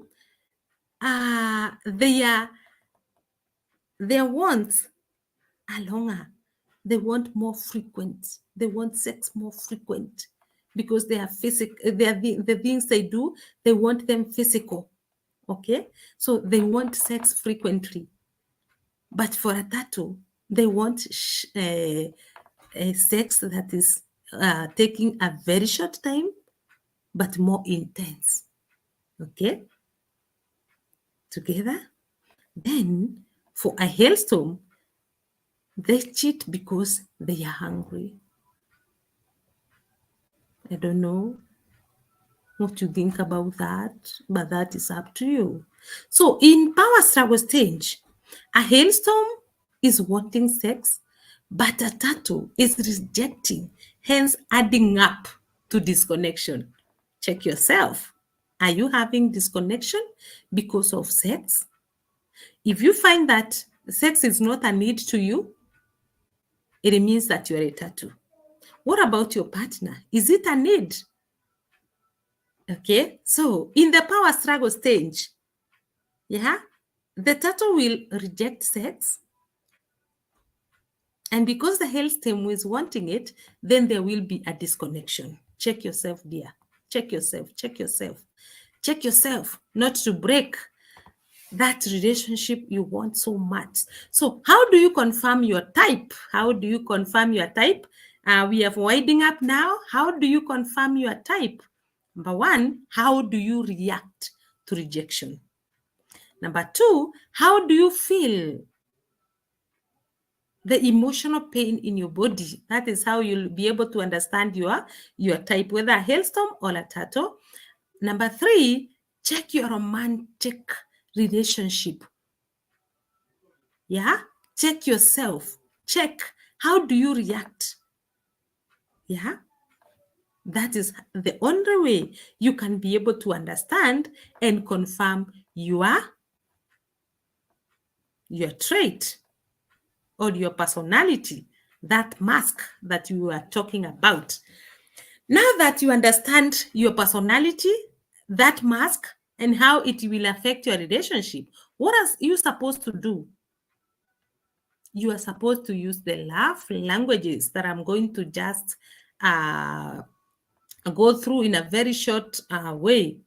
their wants are longer. They want more frequent. They want sex more frequent because they are physical. They are the things they do. They want them physical. Okay, so they want sex frequently. But for a tattoo, they want a sex that is taking a very short time, but more intense. Okay, together. Then for a hailstorm, they cheat because they are hungry. I don't know what you think about that, but that is up to you. So in power struggle stage, a hailstorm is wanting sex, but a turtle is rejecting, hence adding up to disconnection. Check yourself. Are you having disconnection because of sex? If you find that sex is not a need to you, it means that you're a turtle. What about your partner? Is it a need? Okay, so in the power struggle stage, yeah, the turtle will reject sex. And because the hailstorm is wanting it, then there will be a disconnection. Check yourself, dear. Check yourself, check yourself. Check yourself not to break that relationship you want so much. So, how do you confirm your type? How do you confirm your type? We are winding up now. How do you confirm your type? Number one, how do you react to rejection? Number two, how do you feel the emotional pain in your body? That is how you'll be able to understand your type, whether a hailstorm or a turtle. Number three, check your romantic relationship. Yeah, check yourself. Check how do you react. Yeah, that is the only way you can be able to understand and confirm your trait or your personality, that mask that you are talking about. Now that you understand your personality, that mask, and how it will affect your relationship, what are you supposed to do? You are supposed to use the love languages that I'm going to just go through in a very short way.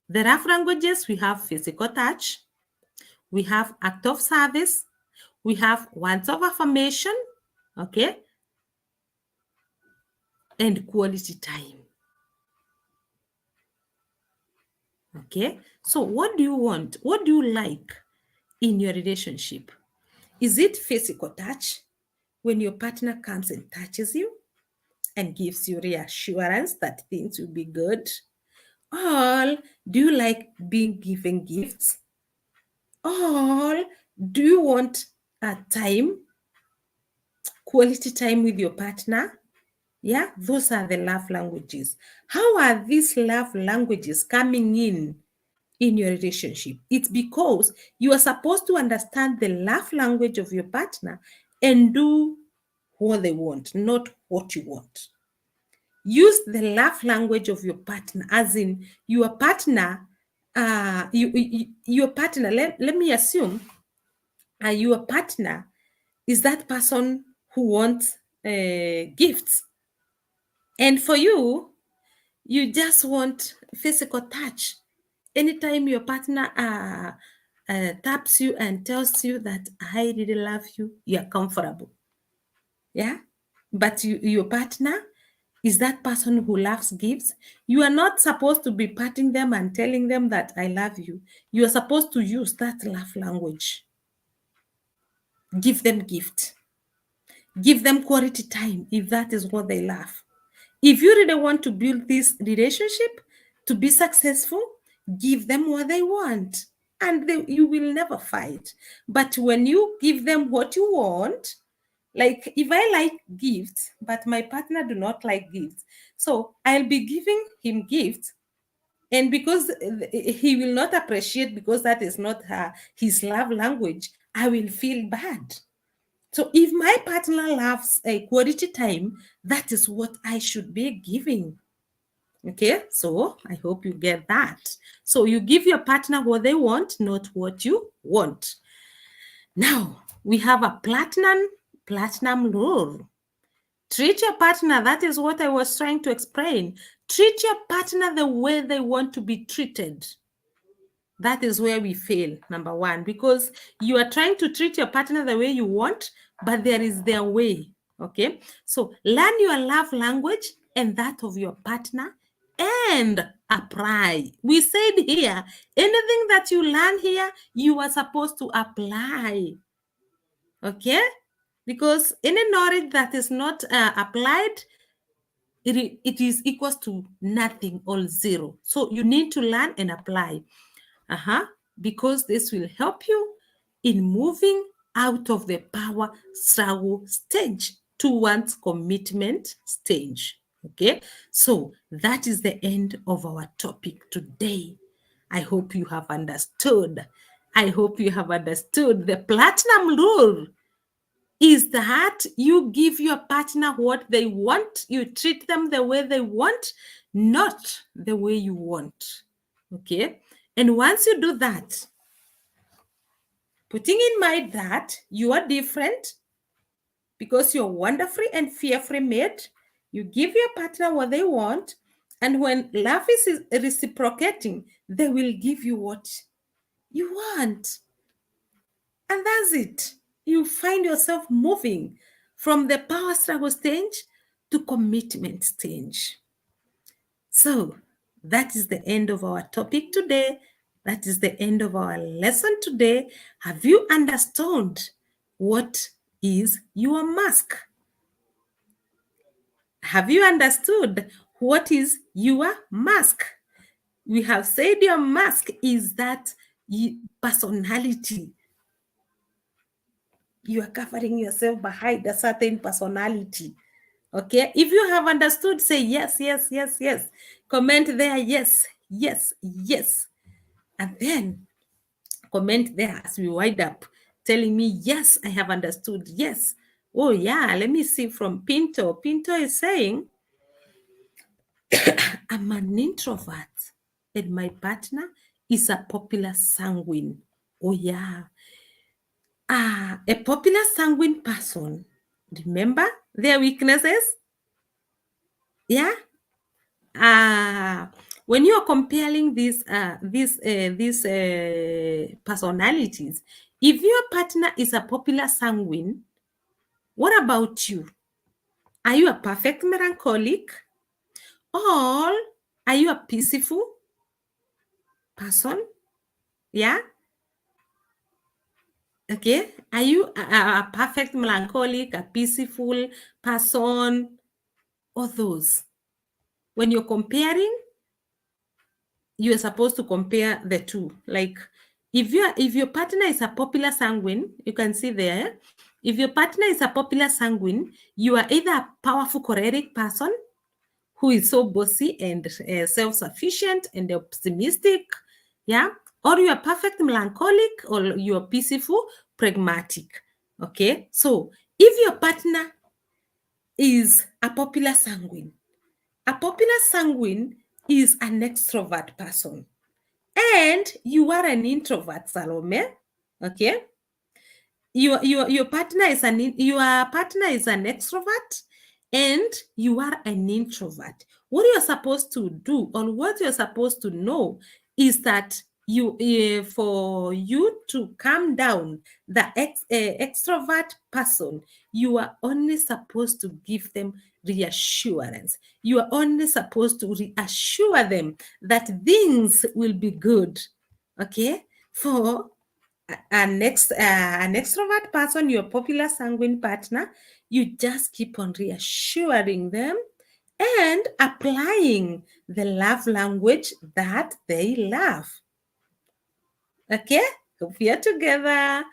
The love languages, we have physical touch, we have act of service, we have words of affirmation, okay, and quality time. Okay, so what do you want? What do you like in your relationship? Is it physical touch, when your partner comes and touches you and gives you reassurance that things will be good? Or do you like being given gifts? Or do you want a time, quality time with your partner? Yeah, those are the love languages. How are these love languages coming in your relationship? It's because you are supposed to understand the love language of your partner and do what they want, not what you want. Use the love language of your partner, as in your partner. Your partner. Let me assume, your partner is that person who wants gifts, and for you, you just want physical touch. Anytime your partner taps you and tells you that I really love you, you're comfortable. Yeah. but your partner is that person who loves gifts. You are not supposed to be patting them and telling them that I love you. You are supposed to use that love language. Give them gift. Give them quality time if that is what they love. If you really want to build this relationship to be successful, give them what they want and you will never fight. But when you give them what you want, like if I like gifts, but my partner do not like gifts, so I'll be giving him gifts, and because he will not appreciate because that is not his love language, I will feel bad. So if my partner loves a quality time, that is what I should be giving. Okay, so I hope you get that. So you give your partner what they want, not what you want. Now we have a platinum rule. Treat your partner, that is what I was trying to explain. Treat your partner the way they want to be treated. That is where we fail, number one, because you are trying to treat your partner the way you want, but there is their way. Okay, so learn your love language and that of your partner and apply. We said here, anything that you learn here, you are supposed to apply. Okay, because any knowledge that is not applied, it is equals to nothing or zero. So you need to learn and apply. Because this will help you in moving out of the power struggle stage towards commitment stage. Okay, so that is the end of our topic today. I hope you have understood. I hope you have understood the platinum rule is that you give your partner what they want, you treat them the way they want, not the way you want. Okay, and once you do that, putting in mind that you are different because you're wonderfully and fearfully made, you give your partner what they want, and when love is reciprocating, they will give you what you want. And that's it. You find yourself moving from the power struggle stage to commitment stage. So that is the end of our topic today. That is the end of our lesson today. Have you understood what is your mask? Have you understood what is your mask? We have said your mask is that personality. You are covering yourself behind a certain personality. Okay, if you have understood, say yes, yes, yes, yes. Comment there, yes, yes, yes. And then comment there as we wind up, telling me, yes, I have understood. Yes. Oh, yeah. Let me see from Pinto. Pinto is saying, I'm an introvert and my partner is a popular sanguine. Oh, yeah. A popular sanguine person, remember their weaknesses? Yeah. When you are comparing these personalities, if your partner is a popular sanguine, what about you? Are you a perfect melancholic, or are you a peaceful person? Yeah. Okay. Are you a perfect melancholic, a peaceful person, or those? When you're comparing, you're supposed to compare the two. Like if your partner is a popular sanguine, you can see there. If your partner is a popular sanguine, you are either a powerful choleric person who is so bossy and self-sufficient and optimistic, yeah, or you are perfect melancholic, or you are peaceful, pragmatic. Okay, so if your partner is a popular sanguine is an extrovert person, and you are an introvert, Salome. Okay, your partner is an extrovert, and you are an introvert. What you're supposed to do, or what you're supposed to know, is that for you to calm down the extrovert person, you are only supposed to give them reassurance. You are only supposed to reassure them that things will be good. Okay? For an extrovert person, your popular sanguine partner, you just keep on reassuring them and applying the love language that they love. Okay? Hope we are together.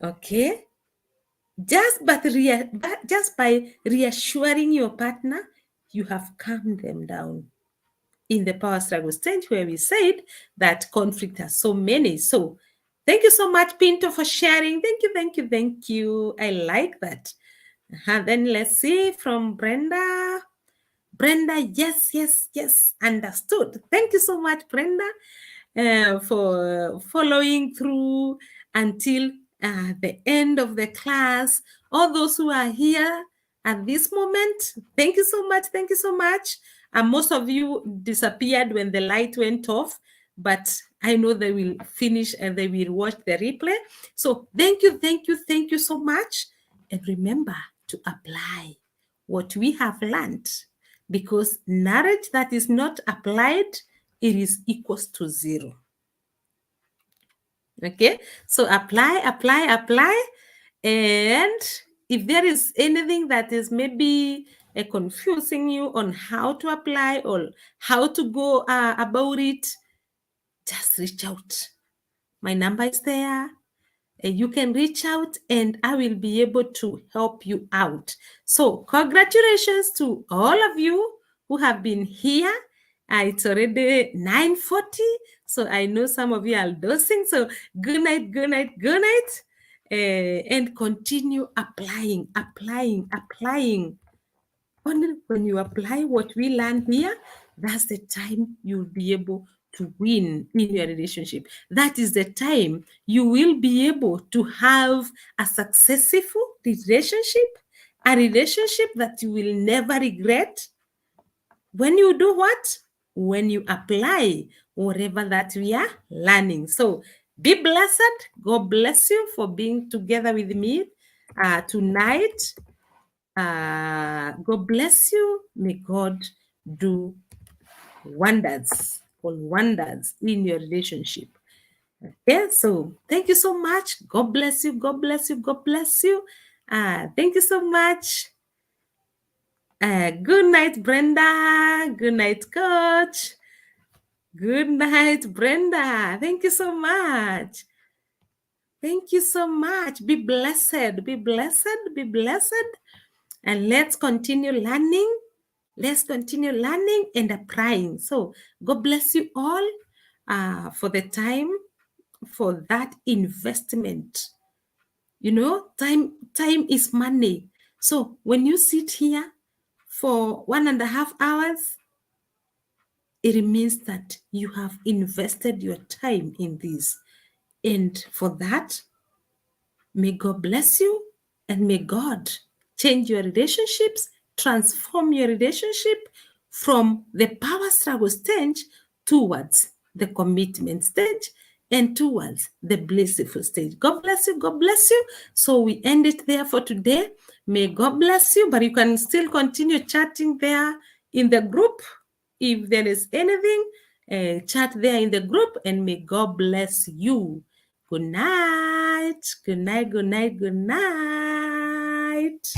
Okay? Just by reassuring your partner, you have calmed them down. In the power struggle stage, where we said that conflict has so many. So thank you so much, Pinto, for sharing. Thank you, thank you, thank you. I like that. Then let's see from Brenda. Brenda, yes, yes, yes, understood. Thank you so much, Brenda, for following through until the end of the class. All those who are here at this moment, thank you so much. Thank you so much. And most of you disappeared when the light went off, but I know they will finish and they will watch the replay. So thank you, thank you, thank you so much. And remember to apply what we have learned, because knowledge that is not applied, it is equals to zero. Okay, so apply. And if there is anything that is maybe confusing you on how to apply or how to go about it, just reach out. My number is there. You can reach out and I will be able to help you out. So congratulations to all of you who have been here. It's already 9:40, so I know some of you are dozing. So good night, good night, good night. And continue applying. Only when you apply what we learn here, that's the time you'll be able to win in your relationship. That is the time you will be able to have a successful relationship, a relationship that you will never regret. When you do what? When you apply whatever that we are learning. So be blessed. God bless you for being together with me tonight. God bless you. May God do wonders in your relationship. Okay, so thank you so much. God bless you. God bless you. God bless you. Thank you so much. Good night, Brenda. Good night, Coach. Good night, Brenda. Thank you so much. Thank you so much. Be blessed. Be blessed. Be blessed. And let's continue learning. Let's continue learning and applying. So God bless you all for the time, for that investment. You know, time is money. So when you sit here for 1.5 hours, it means that you have invested your time in this. And for that, may God bless you and may God change your relationships, transform your relationship from the power struggle stage towards the commitment stage and towards the blissful stage. God bless you. God bless you. So we end it there for today. May God bless you, but you can still continue chatting there in the group. If there is anything, chat there in the group, and may God bless you. Good night. Good night. Good night. Good night.